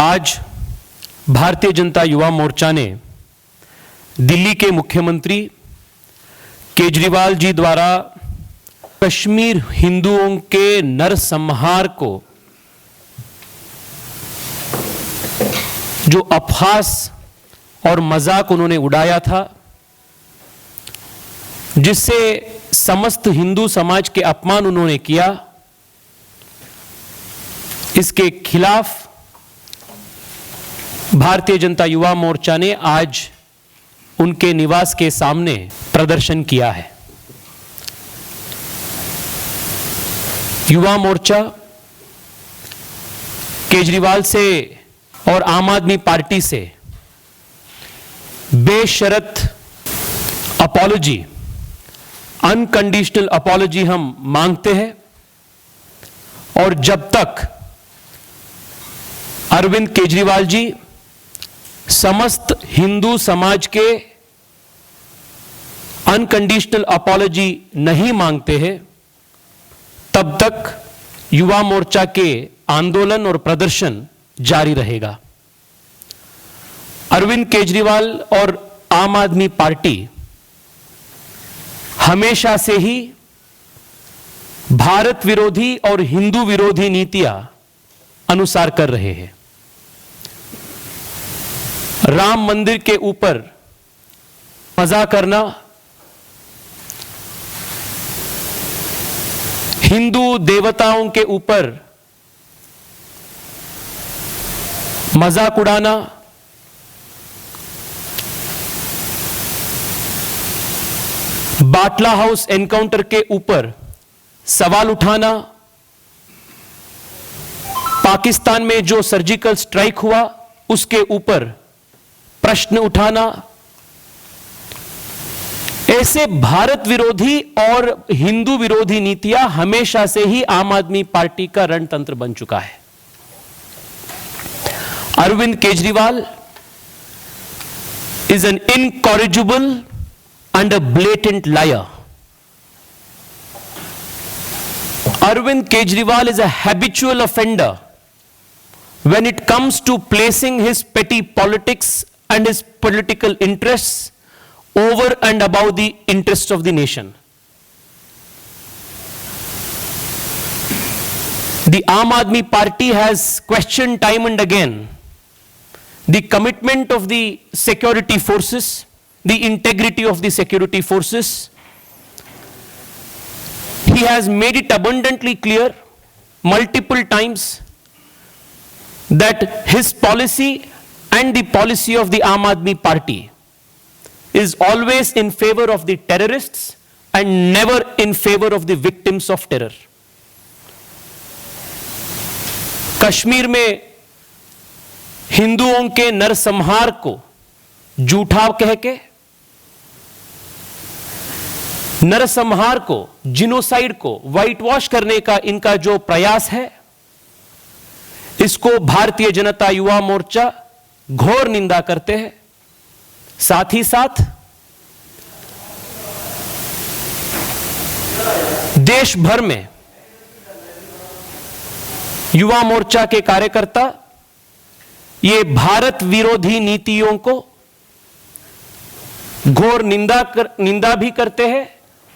आज भारतीय जनता युवा मोर्चा ने दिल्ली के मुख्यमंत्री केजरीवाल जी द्वारा कश्मीर हिंदुओं के नरसंहार को जो अपहास और मजाक उन्होंने उड़ाया था, जिससे समस्त हिंदू समाज के अपमान उन्होंने किया, इसके खिलाफ भारतीय जनता युवा मोर्चा ने आज उनके निवास के सामने प्रदर्शन किया है। युवा मोर्चा केजरीवाल से और आम आदमी पार्टी से बेशर्त अपॉलॉजी, अनकंडीशनल अपॉलॉजी हम मांगते हैं, और जब तक अरविंद केजरीवाल जी समस्त हिंदू समाज के अनकंडीशनल अपॉलॉजी नहीं मांगते हैं, तब तक युवा मोर्चा के आंदोलन और प्रदर्शन जारी रहेगा। अरविंद केजरीवाल और आम आदमी पार्टी हमेशा से ही भारत विरोधी और हिंदू विरोधी नीतियां अनुसार कर रहे हैं। राम मंदिर के ऊपर मजा करना, हिंदू देवताओं के ऊपर मजाक उड़ाना, बाटला हाउस एनकाउंटर के ऊपर सवाल उठाना, पाकिस्तान में जो सर्जिकल स्ट्राइक हुआ उसके ऊपर प्रश्न उठाना, ऐसे भारत विरोधी और हिंदू विरोधी नीतियां हमेशा से ही आम आदमी पार्टी का रणतंत्र बन चुका है। Arvind Kejriwal is an incorrigible and a blatant liar. Arvind Kejriwal is a habitual offender when it comes to placing his petty politics and his political interests over and above the interests of the nation. The Aam Aadmi Party has questioned time and again the commitment of the security forces, the integrity of the security forces. He has made it abundantly clear multiple times that his policy and the policy of the Aam Aadmi Party is always in favor of the terrorists and never in favor of the victims of terror. Kashmir में हिंदुओं के नरसंहार को झूठा कह के, नरसंहार को, जिनोसाइड को व्हाइट वॉश करने का इनका जो प्रयास है, इसको भारतीय जनता युवा मोर्चा घोर निंदा करते हैं। साथ ही साथ देश भर में युवा मोर्चा के कार्यकर्ता ये भारत विरोधी नीतियों को घोर निंदा भी करते हैं,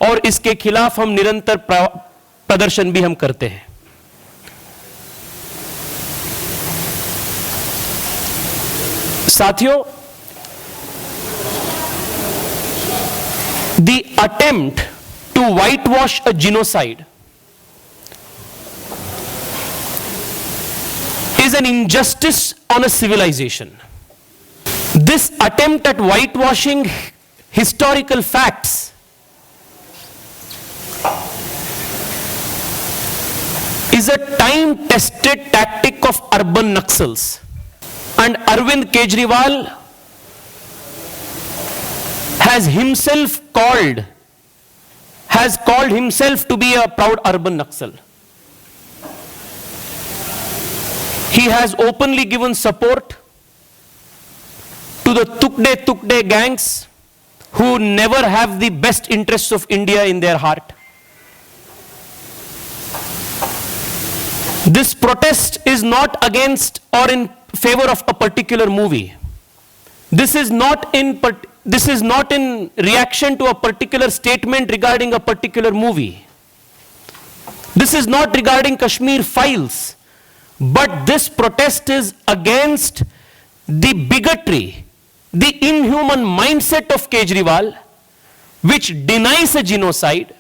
और इसके खिलाफ हम निरंतर प्रदर्शन भी हम करते हैं। साथियों, the attempt to whitewash a genocide is an injustice on a civilization. This attempt at whitewashing historical facts is a time-tested tactic of urban Naxals. And Arvind Kejriwal has called himself to be a proud urban Naxal. He has openly given support to the Tukde gangs who never have the best interests of India in their heart. This protest is not against or in favor of a particular movie. This is not in reaction to a particular statement regarding a particular movie. This is not regarding Kashmir files, but this protest is against the bigotry, the inhuman mindset of Kejriwal, which denies a genocide,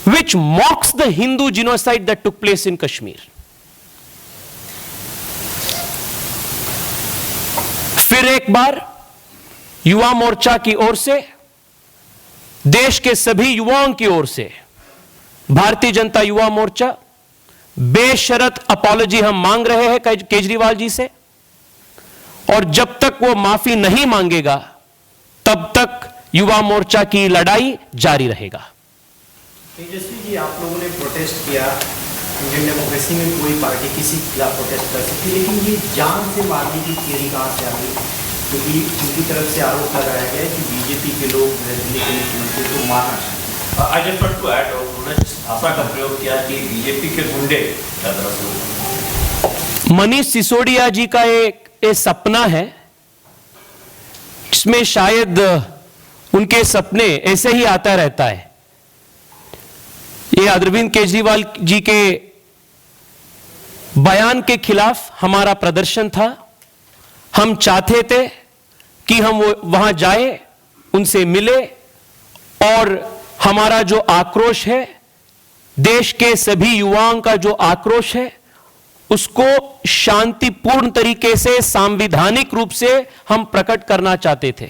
which mocks the Hindu genocide that took place in Kashmir. फिर एक बार युवा मोर्चा की ओर से, देश के सभी युवाओं की ओर से भारतीय जनता युवा मोर्चा बेशर्त अपॉलजी हम मांग रहे हैं केजरीवाल जी से, और जब तक वो माफी नहीं मांगेगा तब तक युवा मोर्चा की लड़ाई जारी रहेगा। तेजस्वी जी, आप लोगों ने प्रोटेस्ट किया, इंडियन डेमोक्रेसी में कोई पार्टी किसी के खिलाफ प्रोटेस्ट कर सकती है, लेकिन ये जान से मारने की थियरी कहां से आ गई? क्योंकि उनकी तरफ से आरोप लगाया गया कि बीजेपी के लोग दिल्ली के मुख्यमंत्री को मारना चाहते हैं। I just want to add, उन्होंने भाषा का प्रयोग किया कि बीजेपी के गुंडे मनीष सिसोदिया जी का एक सपना है, जिसमें शायद उनके सपने ऐसे ही आता रहता है। ये अरविंद केजरीवाल जी के बयान के खिलाफ हमारा प्रदर्शन था। हम चाहते थे कि हम वहां जाए, उनसे मिले, और हमारा जो आक्रोश है, देश के सभी युवाओं का जो आक्रोश है, उसको शांतिपूर्ण तरीके से, संवैधानिक रूप से हम प्रकट करना चाहते थे।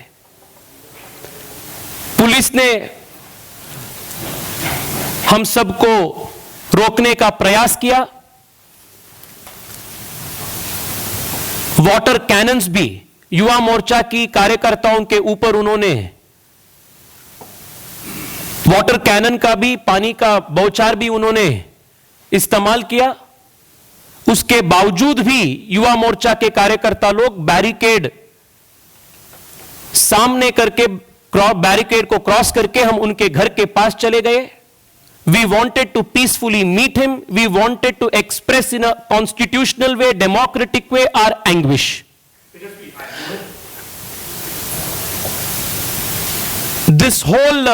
पुलिस ने हम सबको रोकने का प्रयास किया। वाटर कैनन्स भी युवा मोर्चा की कार्यकर्ताओं के ऊपर उन्होंने, वाटर कैनन का भी, पानी का बौछार भी उन्होंने इस्तेमाल किया। उसके बावजूद भी युवा मोर्चा के कार्यकर्ता लोग बैरिकेड सामने करके, बैरिकेड को क्रॉस करके हम उनके घर के पास चले गए। We wanted to peacefully meet him. We wanted to express in a constitutional way, democratic way, our anguish. This whole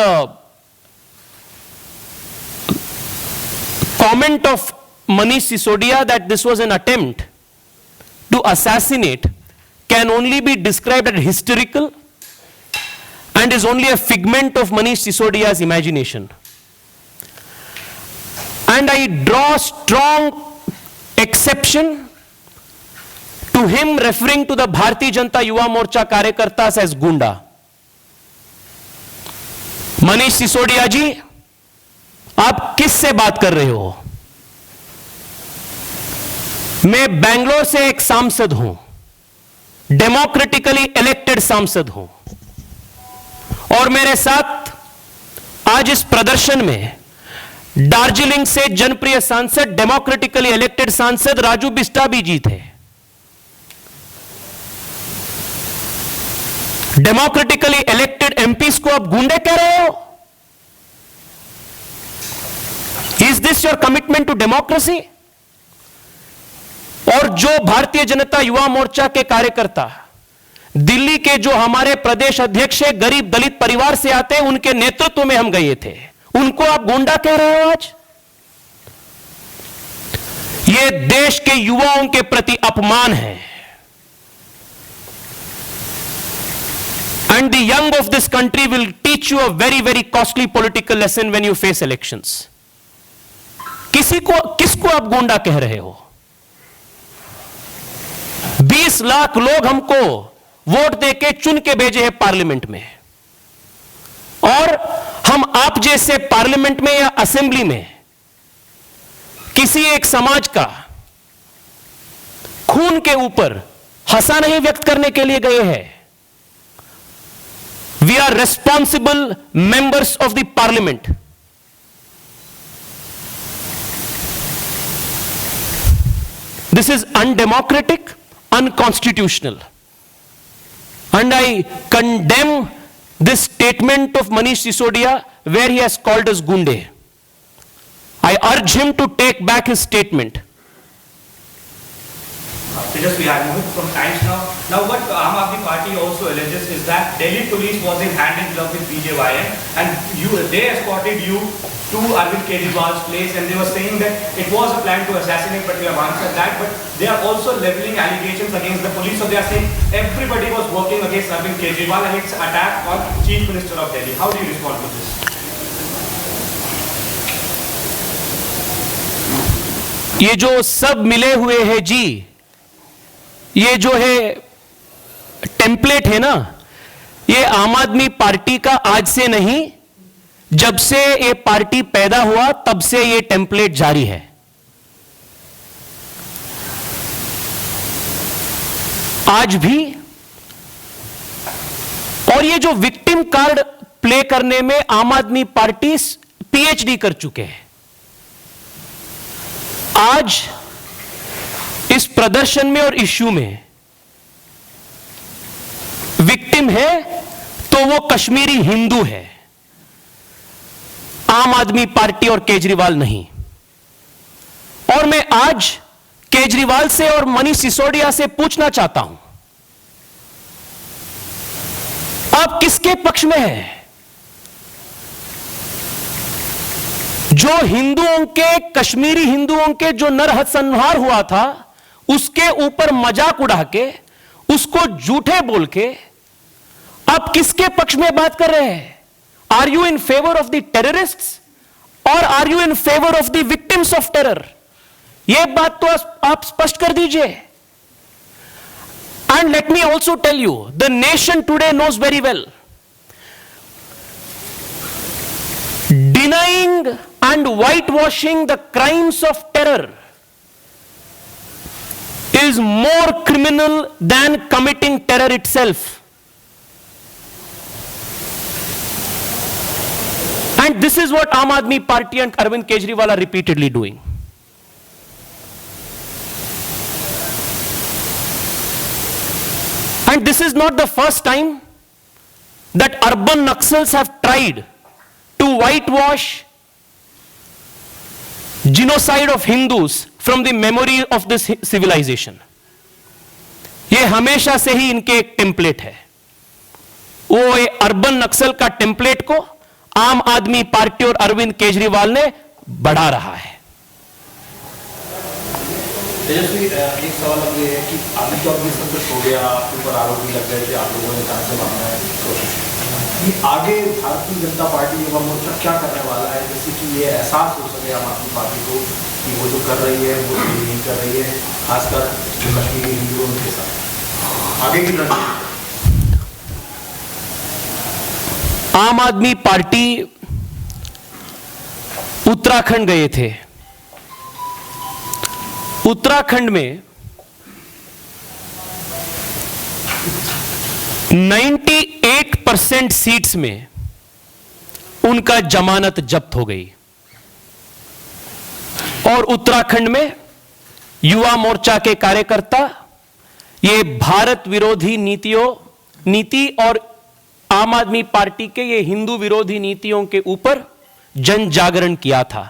comment of Manish Sisodia that this was an attempt to assassinate can only be described as hysterical and is only a figment of Manish Sisodia's imagination. And I draw strong exception to him referring to the Bharatiya Janata Yuva Morcha Karyakartas as Gunda. Manish Sisodia जी, आप किससे बात कर रहे हो? मैं बेंगलोर से एक सांसद हूं, डेमोक्रेटिकली इलेक्टेड सांसद हूं, और मेरे साथ आज इस प्रदर्शन में दार्जिलिंग से जनप्रिय सांसद, डेमोक्रेटिकली इलेक्टेड सांसद राजू बिस्टा भी जी थे। डेमोक्रेटिकली इलेक्टेड एमपीज को आप गुंडे कह रहे हो? Is this your commitment to democracy? और जो भारतीय जनता युवा मोर्चा के कार्यकर्ता दिल्ली के जो हमारे प्रदेश अध्यक्ष है, गरीब दलित परिवार से आते हैं, उनके नेतृत्व में हम गए थे, उनको आप गुंडा कह रहे हो आज? ये देश के युवाओं के प्रति अपमान है। And the young of this country will teach you a very, very costly political lesson when you face elections. किसको आप गुंडा कह रहे हो? 20 लाख लोग हमको वोट देके चुन के भेजे हैं पार्लियामेंट में, और हम आप जैसे पार्लियामेंट में या असेंबली में किसी एक समाज का खून के ऊपर हंसा नहीं व्यक्त करने के लिए गए हैं। We are responsible members of the parliament. This is undemocratic, unconstitutional. And I condemn this statement of Manish Sisodia where he has called us gunde. I urge him to take back his statement. Tejas, I moved from Times now. Now, what Aam Aadmi Party also alleges is that Delhi police was in hand in glove with BJYM, and they escorted you to Arvind Kejriwal's place, and they were saying that it was a plan to assassinate, but you have answered that. But they are also leveling allegations against the police. So they are saying everybody was working against Arvind Kejriwal, and it's an attack on Chief Minister of Delhi. How do you respond to this? ये जो सब मिले हुए हैं जी, ये जो है template है ना, ये आम आदमी पार्टी का आज से नहीं, जब से ये पार्टी पैदा हुआ तब से ये टेम्पलेट जारी है। आज भी, और ये जो विक्टिम कार्ड प्ले करने में आम आदमी पार्टी पीएचडी कर चुके हैं। आज इस प्रदर्शन में और इश्यू में विक्टिम है तो वो कश्मीरी हिंदू है, आम आदमी पार्टी और केजरीवाल नहीं। और मैं आज केजरीवाल से और मनीष सिसोदिया से पूछना चाहता हूं, आप किसके पक्ष में हैं? जो हिंदुओं के, कश्मीरी हिंदुओं के जो नरसंहार हुआ था, उसके ऊपर मजाक उड़ा के, उसको झूठे बोल के आप किसके पक्ष में बात कर रहे हैं? Are you in favour of the terrorists और are you in favour of the victims of terror? यह बात तो आप स्पष्ट कर दीजिए। And let me also tell you, the nation today knows very well, denying and whitewashing the crimes of terror is more criminal than committing terror itself. And this is what Aam Aadmi Party and Arvind Kejriwal are repeatedly doing. And this is not the first time that urban Naxals have tried to whitewash genocide of Hindus from the memory of this civilization. ये हमेशा से ही इनके एक template है। वो urban नक्सल का template को आम आदमी पार्टी और अरविंद केजरीवाल ने बढ़ा रहा है। तेजस्वी, एक सवाल अब ये है कि अभी तो अभी सब कुछ हो गया, आपके ऊपर आरोप भी लग गए थे, आप लोगों ने कहा से मांगना है कोशिश, कि आगे भारतीय जनता पार्टी युवा मोर्चा क्या करने वाला है, जैसे कि ये एहसास हो सके आम आदमी पार्टी को कि वो जो कर रही है वो नहीं कर रही है, खासकर जो कश्मीरी हिंदुओं के साथ आगे की रणनीति। आम आदमी पार्टी उत्तराखंड गए थे। उत्तराखंड में 98% सीट्स में उनका जमानत जब्त हो गई। और उत्तराखंड में युवा मोर्चा के कार्यकर्ता ये भारत विरोधी नीति और आम आदमी पार्टी के ये हिंदू विरोधी नीतियों के ऊपर जन जागरण किया था।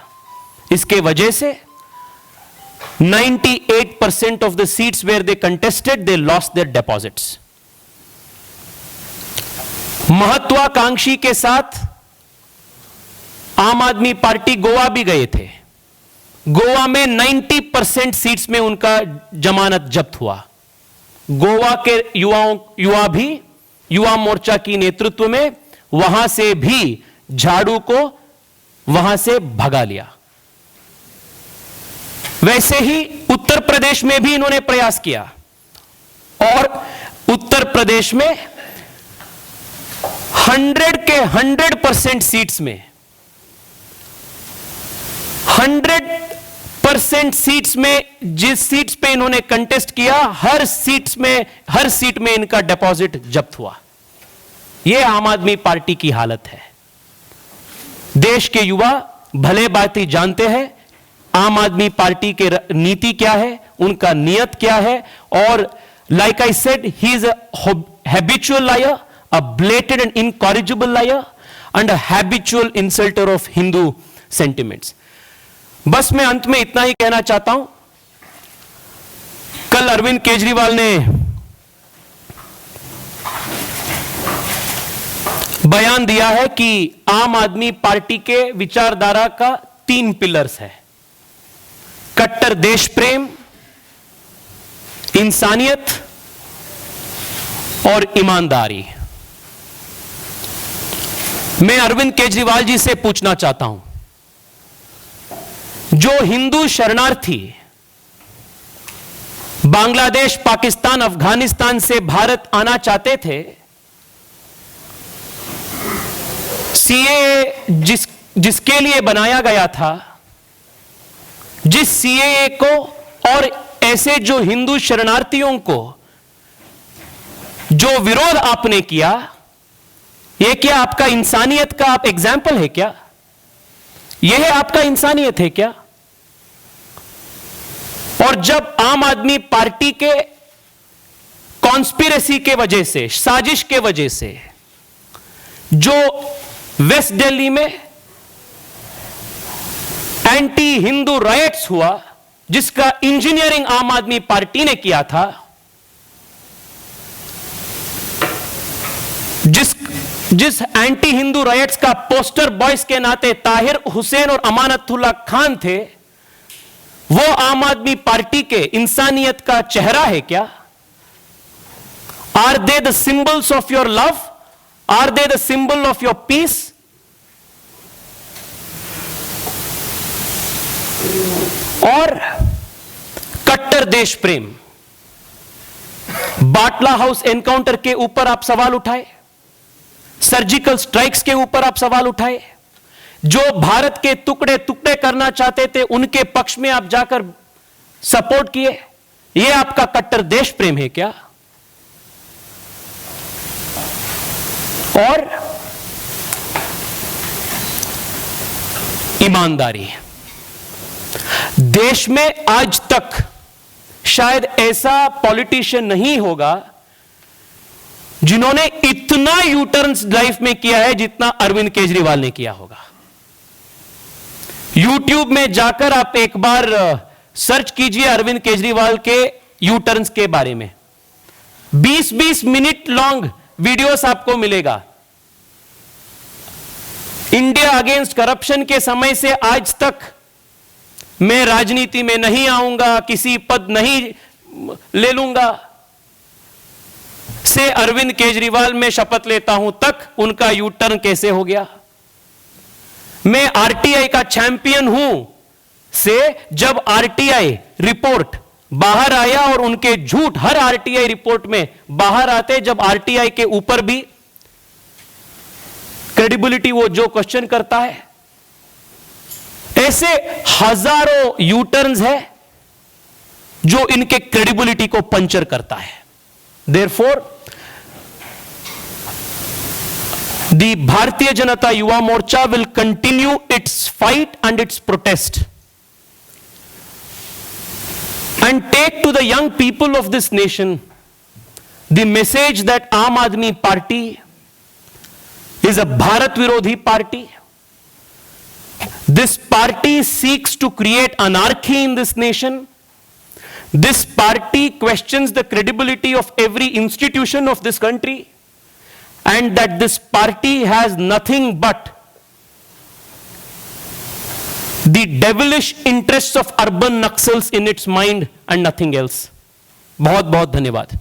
इसके वजह से 98% of the seats where they contested, they lost their deposits. महत्वाकांक्षी के साथ आम आदमी पार्टी गोवा भी गए थे। गोवा में 90% सीट्स में उनका जमानत जब्त हुआ। गोवा के युवा मोर्चा की नेतृत्व में वहां से भी झाड़ू को वहां से भगा लिया। वैसे ही उत्तर प्रदेश में भी इन्होंने प्रयास किया और उत्तर प्रदेश में 100% सीट्स में 100% सीट्स में जिस सीट्स पे इन्होंने कंटेस्ट किया, हर सीट में इनका डिपॉजिट जब्त हुआ। यह आम आदमी पार्टी की हालत है। देश के युवा भले बाती जानते हैं आम आदमी पार्टी के नीति क्या है, उनका नियत क्या है। और like I said, he is a habitual liar, a blatant and incorrigible liar and a habitual insulter of Hindu sentiments. बस मैं अंत में इतना ही कहना चाहता हूं, कल अरविंद केजरीवाल ने बयान दिया है कि आम आदमी पार्टी के विचारधारा का 3 पिलर्स है: कट्टर देश प्रेम, इंसानियत और ईमानदारी। मैं अरविंद केजरीवाल जी से पूछना चाहता हूं, जो हिंदू शरणार्थी बांग्लादेश, पाकिस्तान, अफगानिस्तान से भारत आना चाहते थे, सीएए जिसके लिए बनाया गया था, जिस सीएए को और ऐसे जो हिंदू शरणार्थियों को जो विरोध आपने किया, यह क्या आपका इंसानियत का आप एग्जाम्पल है क्या? यह आपका इंसानियत है क्या? और जब आम आदमी पार्टी के कॉन्स्पिरेसी के वजह से, साजिश के वजह से जो वेस्ट दिल्ली में एंटी हिंदू राइट्स हुआ, जिसका इंजीनियरिंग आम आदमी पार्टी ने किया था, जिस एंटी हिंदू राइट्स का पोस्टर बॉयज के नाते ताहिर हुसैन और अमानतुल्लाह खान थे, वो आम आदमी पार्टी के इंसानियत का चेहरा है क्या? Are they the symbols of your love? Are they the symbol of your peace? और कट्टर देश प्रेम, बाटला हाउस एनकाउंटर के ऊपर आप सवाल उठाए, सर्जिकल स्ट्राइक्स के ऊपर आप सवाल उठाए, जो भारत के टुकड़े टुकड़े करना चाहते थे उनके पक्ष में आप जाकर सपोर्ट किए। यह आपका कट्टर देश प्रेम है क्या? और ईमानदारी। देश में आज तक शायद ऐसा पॉलिटिशियन नहीं होगा जिन्होंने इतना यू टर्न्स लाइफ में किया है जितना अरविंद केजरीवाल ने किया होगा। यूट्यूब में जाकर आप एक बार सर्च कीजिए अरविंद केजरीवाल के यू टर्न्स के बारे में, 20-20 मिनट लॉन्ग वीडियोस आपको मिलेगा। इंडिया अगेंस्ट करप्शन के समय से आज तक मैं राजनीति में नहीं आऊंगा, किसी पद नहीं ले लूंगा, से अरविंद केजरीवाल में शपथ लेता हूं तक उनका यू टर्न कैसे हो गया। मैं आरटीआई का चैंपियन हूं से जब आरटीआई रिपोर्ट बाहर आया और उनके झूठ हर आरटीआई रिपोर्ट में बाहर आते, जब आरटीआई के ऊपर भी क्रेडिबिलिटी वो जो क्वेश्चन करता है, ऐसे हजारों यू टर्न्स है जो इनके क्रेडिबिलिटी को पंचर करता है। Therefore the Bharatiya Janata Yuva Morcha will continue its fight and its protest and take to the young people of this nation the message that Aam Aadmi Party is a Bharat Virodhi party. This party seeks to create anarchy in this nation. This party questions the credibility of every institution of this country, and that this party has nothing but the devilish interests of urban Naxals in its mind and nothing else. बहुत बहुत धन्यवाद।